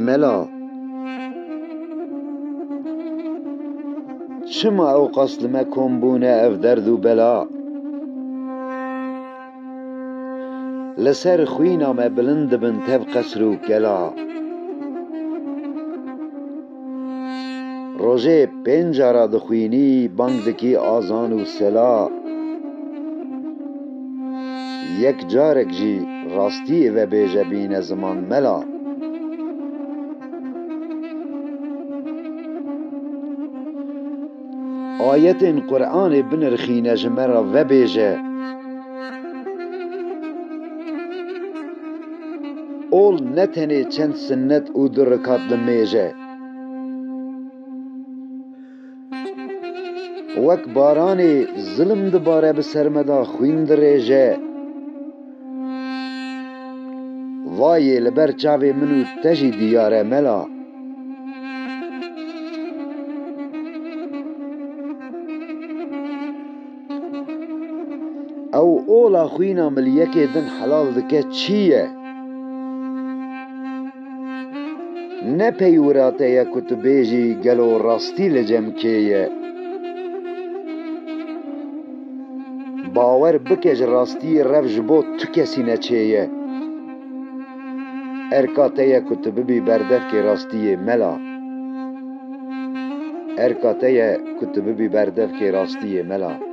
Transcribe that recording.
ملا چما او قسلمه کن اف درد و بلا لسر خوینا ما بلند بن تف قصر و گلا روژه پنجارا دخوینی بانگ دکی آزان و سلا یک جارک جی راستی و بیجه بین زمان ملا آیت این قرآن بنرخینه جمرا و بیجه اول نتنی چند سنت او درکات لمیجه وک بارانی ظلم دباره بسرمدا خوین دریجه وای لبر چاوی منو تجی دیاره ملا او اولا خوینا ملیک دن حلال دکه چیه نه پیوراته یا کتبیجی گلو راستی لجم کیه باور بکج راستی رفج بو تو کسی نچیه ارکاته یا کتب بی بردف که راستی ملا ارکاته یا کتب بی بردف که راستی ملا